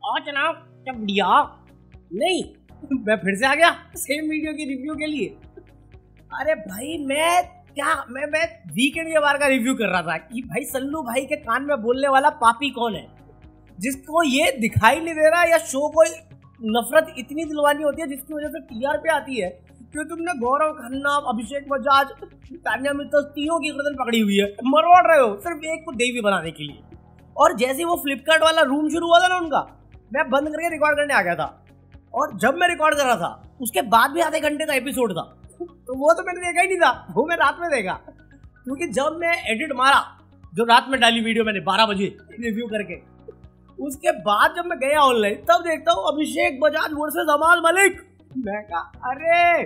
और जनाब क्या बढ़िया। नहीं मैं फिर से आ गया सेम वीडियो की रिव्यू के लिए। अरे भाई मैं वीकेंड के बार का रिव्यू कर रहा था कि भाई सल्लू भाई के कान में बोलने वाला पापी कौन है, जिसको ये दिखाई नहीं दे रहा या शो को नफरत इतनी दिलवानी होती है जिसकी वजह से टीआर पे आती है कि तुमने गौरव खन्ना, अभिषेक बजाज, तान्या मित्तल तीनों की गर्दन पकड़ी हुई है, मरवाड़ रहे हो सिर्फ एक को देवी बनाने के लिए। और जैसे वो फ्लिपकार्ट वाला रूम शुरू हुआ था ना उनका, मैं बंद करके रिकॉर्ड करने आ गया था। और जब मैं रिकॉर्ड कर रहा था उसके बाद भी आधे घंटे का एपिसोड था, तो वो तो मैंने देखा ही नहीं था, वो मैं रात में देखा। क्योंकि जब मैं एडिट मारा, जो रात में डाली वीडियो मैंने 12 बजे रिव्यू करके, उसके बाद जब मैं गया ऑनलाइन तब देखता हूँ अभिषेक बजाज वर्सेस अमाल मलिक। मैं कहा अरे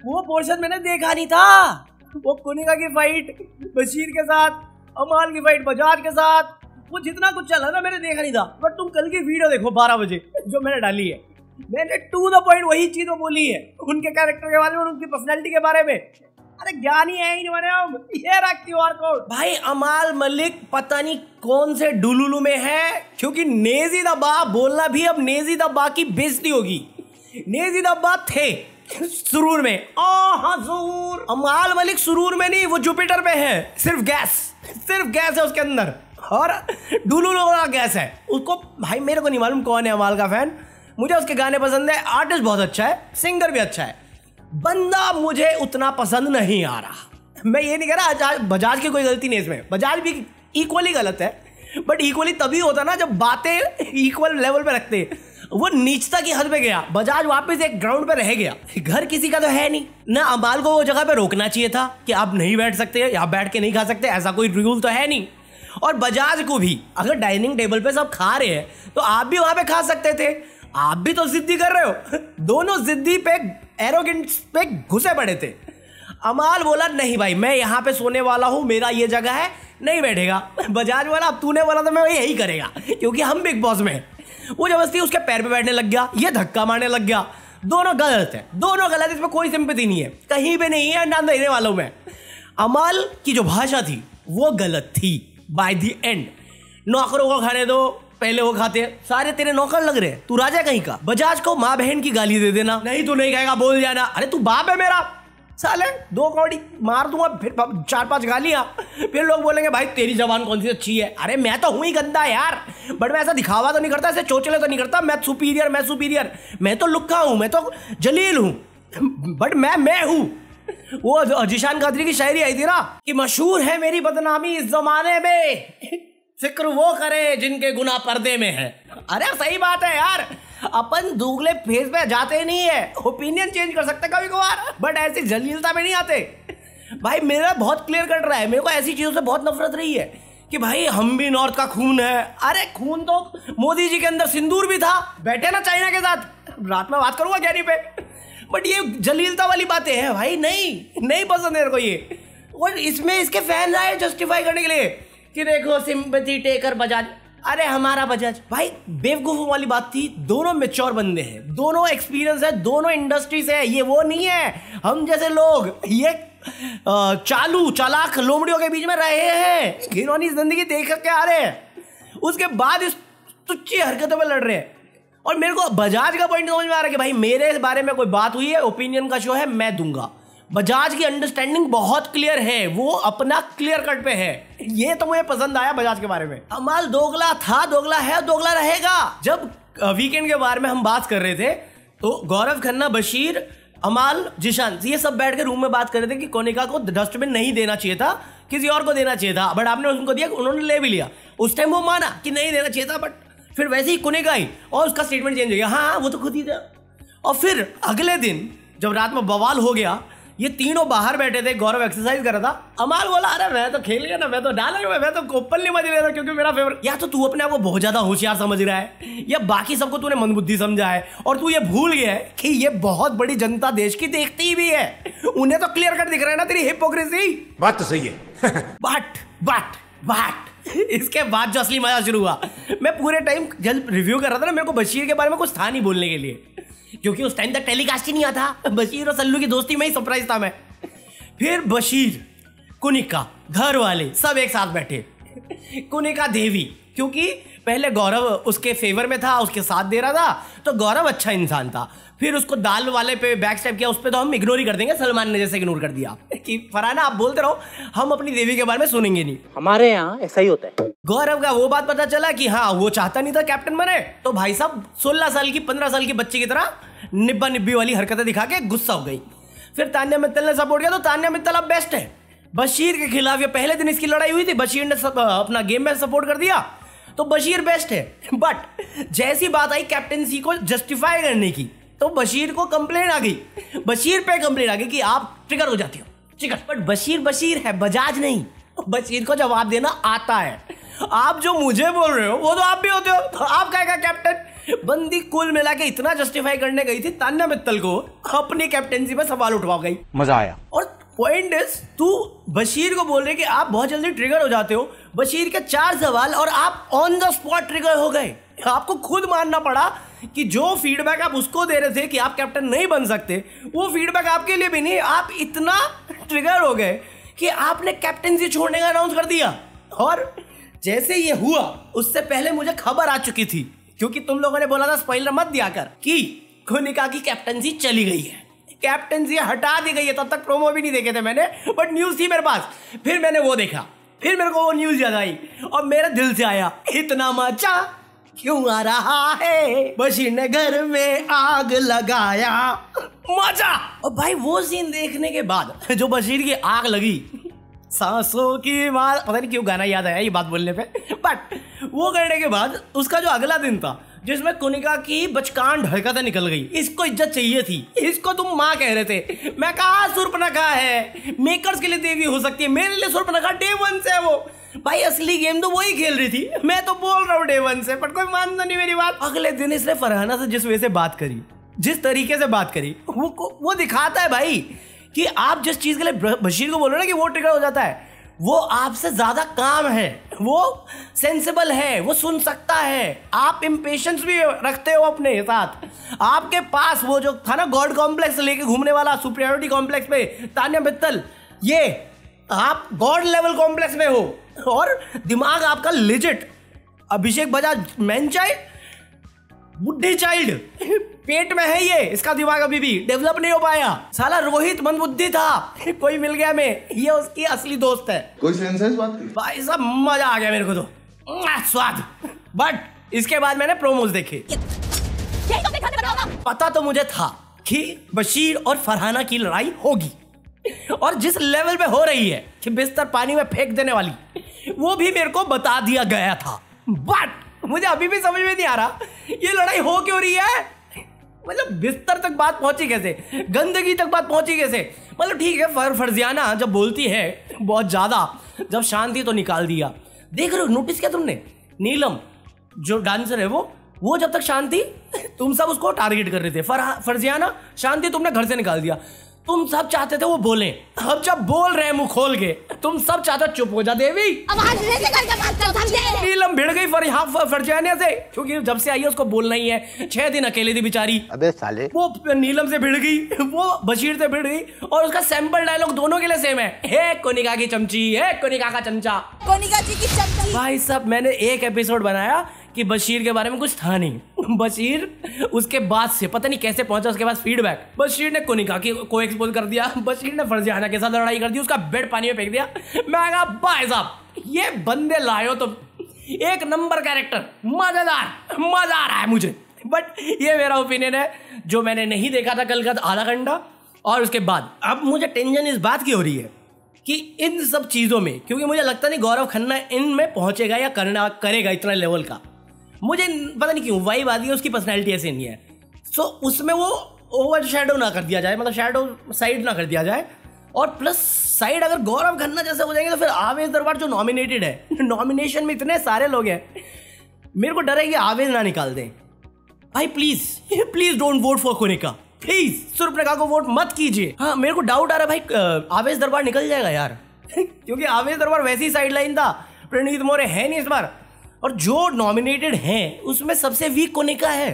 वो पोर्शन मैंने देखा नहीं था, वो कुनिका की फाइट बशीर के साथ, अमाल की फाइट बजाज के साथ, वो जितना कुछ चला ना मैंने देखा नहीं था। बट तुम कल की वीडियो देखो 12 बजे जो मैंने डाली है, मैंने टू द पॉइंट वही चीज बोली है उनके कैरेक्टर के बारे में और उनकी पर्सनैलिटी के बारे में। अरे ज्ञानी है ही नहीं बने हम। ये रहा क्यूआर कोड। भाई अमाल मलिक पता नहीं कौन से डुलुलु में है, क्योंकि नेजी दब्बा बोलना भी अब नेजी दब्बा की बेइज्जती होगी। नेजी दब्बा थे सुरूर में, सुरूर। अमाल मलिक सुरूर में नहीं, वो जुपिटर पे है। सिर्फ गैस है उसके अंदर, और डुलुलु का गैस है उसको। भाई मेरे को नहीं मालूम कौन है अमाल का फैन, मुझे उसके गाने पसंद है, आर्टिस्ट बहुत अच्छा है, सिंगर भी अच्छा है, बंदा मुझे उतना पसंद नहीं आ रहा। मैं ये नहीं कह रहा बजाज की कोई गलती नहीं इसमें, बजाज भी इक्वली गलत है, बट इक्वली तभी होता ना जब बातें इक्वल लेवल पे रखते। वो नीचता की हद पे गया, बजाज वापस एक ग्राउंड पे रह गया। घर किसी का तो है नहीं ना, अमाल को वो जगह पे रोकना चाहिए था कि आप नहीं बैठ सकते या बैठ के नहीं खा सकते, ऐसा कोई रूल तो है नहीं। और बजाज को भी अगर डाइनिंग टेबल पे सब खा रहे हैं तो आप भी वहां पे खा सकते थे, आप भी तो जिद्दी कर रहे हो। दोनों जिद्दी पे एरोगेंस पे घुसे पड़े थे। अमाल बोला नहीं भाई मैं यहाँ पे सोने वाला हूँ, मेरा ये जगह है, नहीं बैठेगा। बजाज वाला अब तूने बोला तो मैं यही करेगा क्योंकि हम बिग बॉस में। वो जबरदस्ती उसके पैर पे बैठने लग गया, ये धक्का मारने लग गया। दोनों गलत है, दोनों गलत, इसमें कोई सिंपैथी नहीं है, कहीं पे नहीं है ना देने वालों में। अमाल की जो भाषा थी वो गलत थी बाय द एंड। नौकरों को खाने दो, पहले वो खाते, सारे तेरे नौकर लग रहे, तू राजा कहीं का। बजाज को माँ बहन की गाली दे देना, नहीं तू नहीं कहेगा बोल जाना, अरे तू बाप है मेरा, साले 2 कौड़ी मार दूंगा, फिर 4-5 गालियां, फिर लोग बोलेंगे भाई तेरी जबान कौन सी अच्छी है। अरे मैं तो हूं ही गंदा यार, बट मैं ऐसा दिखावा तो नहीं करता, ऐसे चोचले तो नहीं करता, मैं सुपीरियर, मैं तो लुक्का हूं, मैं तो जलील हूं, बट मैं हूं। वो जिशान कादरी की शायरी आई थी ना कि मशहूर है मेरी बदनामी इस जमाने में, फिक्र वो करे जिनके गुनाह पर्दे में है। अरे सही बात है यार, अपन दूगले फेस पे जाते नहीं है, ओपिनियन चेंज कर सकते कभी कभार, बट ऐसी जलीलता में नहीं आते। भाई मेरा बहुत क्लियर कट रहा है, मेरे को ऐसी चीजों से बहुत नफरत रही है कि भाई हम भी नॉर्थ का खून है। अरे खून तो मोदी जी के अंदर सिंदूर भी था, बैठे ना चाइना के साथ, रात में बात करूंगा गैरी पे, बट ये जलीलता वाली बातें हैं भाई, नहीं पसंद मेरे को ये। और इसमें इसके फैन आए जस्टिफाई करने के लिए कि देखो सिंपैथी टेकर बजाज, अरे हमारा बजाज भाई बेवकूफों वाली बात थी। दोनों मैच्योर बंदे हैं, दोनों एक्सपीरियंस है, दोनों इंडस्ट्री से है, ये वो नहीं है हम जैसे लोग ये चालू चालाक लोमड़ियों के बीच में रहे हैं, घिनौनी जिंदगी देख के आ रहे हैं, उसके बाद इस तुच्छी हरकतों पर लड़ रहे हैं। और मेरे को बजाज का पॉइंट समझ में आ रहा है कि भाई मेरे बारे में कोई बात हुई है, ओपिनियन का शो है, मैं दूंगा। बजाज की अंडरस्टैंडिंग बहुत क्लियर है, वो अपना क्लियर कट पे है, ये तो मुझे पसंद आया बजाज के बारे में। अमाल दोगला था, दोगला है, दोगला रहेगा। जब वीकेंड के बारे में हम बात कर रहे थे तो गौरव खन्ना, बशीर, अमाल, जिशान ये सब बैठ के रूम में बात कर रहे थे कि कोनिका को डस्टबिन नहीं देना चाहिए था, किसी और को देना चाहिए था, बट आपने उनको दिया, उन्होंने ले भी लिया। उस टाइम वो माना कि नहीं देना चाहिए था, बट फिर वैसे ही कोनिका आई और उसका स्टेटमेंट चेंज हो गया, हाँ वो तो खुद ही था। और फिर अगले दिन जब रात में बवाल हो गया, ये तीनों बाहर बैठे थे, गौरव एक्सरसाइज कर रहा था, अमाल बोला अरे मैं तो खेल गया ना, मैं तो डालेगा, मैं तो ओपनली मजे ले रहा क्योंकि मेरा फेवरेट। या तो तू अपने आप को बहुत ज्यादा होशियार समझ रहा है, या बाकी सबको तूने मंदबुद्धि समझा है, और तू ये भूल गया है कि ये बहुत बड़ी जनता देश की देखती भी है, उन्हें तो क्लियर कट दिख रहा है ना तेरी हिपोक्रेसी। बात तो सही है। बट इसके बाद जो असली मजा शुरू हुआ, मैं पूरे टाइम जब रिव्यू कर रहा था ना, मेरे को बशीर के बारे में कुछ था नहीं बोलने के लिए, क्योंकि उस टाइम तक टेलीकास्ट ही नहीं आता। बशीर और सल्लू की दोस्ती में ही सरप्राइज था मैं। फिर बशीर, कुनिका, घर वाले सब एक साथ बैठे, कुनिका देवी, क्योंकि पहले गौरव उसके फेवर में था, उसके साथ दे रहा था, तो गौरव अच्छा इंसान था। फिर उसको दाल वाले पे बैक स्टेप किया, उस पे तो हम इग्नोर ही कर देंगे, सलमान ने जैसे इग्नोर कर दिया कि फरहाना आप बोलते रहो, हम अपनी देवी के बारे में सुनेंगे नहीं। हमारे यहाँ ऐसा ही होता है। गौरव का वो बात पता चला कि हाँ वो चाहता नहीं था कैप्टन बने, तो भाई साहब 16 साल की 15 साल की बच्ची की तरह निब्बा निब्बी वाली हरकतें दिखा के गुस्सा हो गई। फिर तान्या मित्तल ने सपोर्ट किया, तो तान्या मित्तल अब बेस्ट है। बशीर के खिलाफ ये पहले दिन इसकी लड़ाई हुई थी, बशीर ने अपना गेम में सपोर्ट कर दिया, तो बशीर बेस्ट है। बट जैसी बात आई कैप्टनसी को जस्टिफाई करने की, तो बशीर को कंप्लेन आ गई, बशीर पे कंप्लेन आ गई कि आप ट्रिगर हो जाते हो, ट्रिगर। बट बशीर है, बजाज नहीं। बशीर को जवाब देना आता है। आप जो मुझे बोल रहे हो वो तो आप भी होते हो, तो आप कहेगा कैप्टन। बंदी कुल मिला के इतना जस्टिफाई करने गई थी तान्या मित्तल को, अपनी कैप्टनसी पे सवाल उठवा गई। मजा आया। और पॉइंट इज, तू बशीर को बोल रहे कि आप बहुत जल्दी ट्रिगर हो जाते हो, बशीर के 4 सवाल और आप ऑन द स्पॉट ट्रिगर हो गए। आपको खुद मानना पड़ा कि जो फीडबैक आप उसको दे रहे थे कि आप कैप्टन नहीं बन सकते, वो फीडबैक आपके लिए भी नहीं। आप इतना ट्रिगर हो गए कि आपने कैप्टनसी छोड़ने का अनाउंस कर दिया। और जैसे ये हुआ उससे पहले मुझे खबर आ चुकी थी, क्योंकि तुम लोगों ने बोला था स्पॉइलर मत दिया कर, कि कोनिका की कैप्टनसी चली गई है, कैप्टनसी हटा दी गई है। तब तक प्रोमो भी नहीं देखे थे मैंने, बट न्यूज थी मेरे पास। फिर मैंने वो देखा, फिर मेरे को वो न्यूज याद आई और मेरे दिल से आया, इतना मचा क्यों आ रहा है, बशीर ने घर में आग लगाया, मजा। और भाई वो सीन देखने के बाद जो बशीर की आग लगी, सांसों की बात, पता नहीं क्यों गाना याद आया ये बात बोलने पे, बट वो करने के बाद उसका जो अगला दिन था जिसमें कोनिका की बचकान हरकतें निकल गई, इसको इज्जत चाहिए थी, इसको तुम माँ कह रहे थे। मैं कहा सुर्पनखा है, मेकर्स के लिए देवी हो सकती है, मेरे लिए सुर्पनखा डे 1 से है वो। भाई असली गेम तो वही खेल रही थी, मैं तो बोल रहा हूँ डे 1 से, बट कोई मानता नहीं मेरी बात। अगले दिन इसने फरहाना से जिस वजह से बात करी, जिस तरीके से बात करी, वो दिखाता है भाई कि आप जिस चीज के लिए बशीर को बोल रहे हो ना कि वो ट्रिगर हो जाता है, वो आपसे ज्यादा काम है, वो सेंसिबल है, वो सुन सकता है। आप इम्पेशंस भी रखते हो अपने साथ। आपके पास वो जो था ना गॉड कॉम्प्लेक्स लेके घूमने वाला, सुपीरियरिटी कॉम्प्लेक्स पे तान्या मित्तल, ये आप गॉड लेवल कॉम्प्लेक्स में हो, और दिमाग आपका लिजिट। अभिषेक बजाज मैन चाइल्ड, बुढ़ी चाइल्ड, पेट में है ये, इसका दिमाग अभी भी डेवलप नहीं हो पाया। साला रोहित मंदबुद्धि था, कोई मिल गया में, ये उसकी असली दोस्त है। कोई सेंस है इस बात की? भाई साहब मजा आ गया मेरे को तो, स्वाद। बट इसके बाद मैंने प्रोमोज देखे, पता तो मुझे था कि बशीर और फरहाना की लड़ाई होगी, और जिस लेवल पे हो रही है कि बिस्तर पानी में फेंक देने वाली, वो भी मेरे को बता दिया गया था। बट मुझे अभी भी समझ में नहीं आ रहा ये लड़ाई हो क्यों रही है। मतलब बिस्तर तक बात पहुंची कैसे, गंदगी तक बात पहुंची कैसे। मतलब ठीक है, फर्जियाना जब बोलती है बहुत ज्यादा, जब शांति तो निकाल दिया। देख रहे हो, नोटिस किया तुमने, नीलम जो डांसर है वो जब तक शांति, तुम सब उसको टारगेट कर रहे थे। फर्जियाना शांति तुमने घर से निकाल दिया, तुम सब चाहते थे वो बोले। अब जब बोल रहे हैं मुंह खोल के, तुम सब चाहते चुप हो जा देवी। नीलम भिड़ गई फरजानिया से, क्योंकि जब से आई है उसको बोलना ही है। 6 दिन अकेले थी बेचारी। अबे साले, वो नीलम से भिड़ गई, वो बशीर से भिड़ गई, और उसका सैंपल डायलॉग दोनों के लिए सेम है, हे कोनिका की चमची, हे कोनिका का चमचा, कोनिका जी की चमची। भाई साहब मैंने एक एपिसोड बनाया कि बशीर के बारे में कुछ था नहीं। बशीर उसके बाद से पता नहीं कैसे पहुंचा उसके पास फीडबैक। बशीर ने कोनिका को एक्सपोज कर दिया, बशीर ने फरजाना के साथ लड़ाई कर दी, उसका बेड पानी में फेंक दिया। मैं कहा भाई साहब ये बंदे लाए तो एक नंबर कैरेक्टर, मजेदार, मजा आ रहा है मुझे। बट ये मेरा ओपिनियन है, जो मैंने नहीं देखा था कल का आधा घंटा, और उसके बाद अब मुझे टेंशन इस बात की हो रही है कि इन सब चीजों में, क्योंकि मुझे लगता नहीं गौरव खन्ना इनमें पहुंचेगा या करेगा इतना लेवल का। मुझे पता नहीं क्यों वाइब आती है, उसकी पर्सनैलिटी ऐसे नहीं है। सो उसमें वो ओवर शेडो ना कर दिया जाए, मतलब शेडो साइड ना कर दिया जाए। और प्लस साइड अगर गौरव खन्ना जैसे हो जाएंगे तो फिर आवेश दरबार जो नॉमिनेटेड है, नॉमिनेशन में इतने सारे लोग हैं, मेरे को डर है कि आवेश ना निकाल दें। भाई please please don't vote for Konika, please Surpanakha को वोट मत कीजिए। हाँ मेरे को डाउट आ रहा है भाई, आवेश दरबार निकल जाएगा यार क्योंकि आवेश दरबार वैसी साइड लाइन था, प्रणीत मोरे है नहीं इस बार, और जो नॉमिनेटेड हैं उसमें सबसे वीक कोनिका है।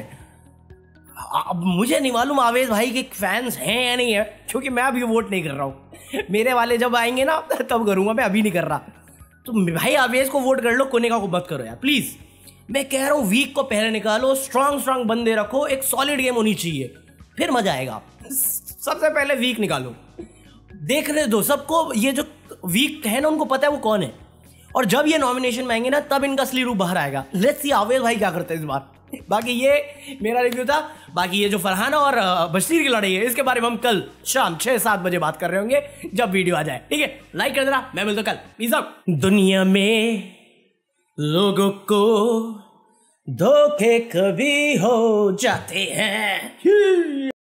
अब मुझे नहीं मालूम आवेश भाई के फैंस हैं या नहीं है, क्योंकि मैं अभी वोट नहीं कर रहा हूँ। मेरे वाले जब आएंगे ना तब करूँगा, मैं अभी नहीं कर रहा। तो भाई आवेश को वोट कर लो, कोनिका को मत करो यार प्लीज। मैं कह रहा हूँ वीक को पहले निकालो, स्ट्रांग बंदे रखो, एक सॉलिड गेम होनी चाहिए, फिर मजा आएगा। सबसे पहले वीक निकालो, देखने दो सबको, ये जो वीक है ना उनको पता है वो कौन है, और जब ये नॉमिनेशन में आएंगे ना तब इनका असली रूप बाहर आएगा। लेट्स सी आवेल भाई क्या करते हैं इस बार। बाकी ये मेरा रिव्यू था। बाकी ये जो फरहाना और बशीर की लड़ाई है इसके बारे में हम कल शाम 6-7 बजे बात कर रहे होंगे जब वीडियो आ जाए। ठीक है, लाइक कर देना, मैं मिलता हूं कल। Peace out. दुनिया में लोगों को धोखे कभी हो जाते हैं।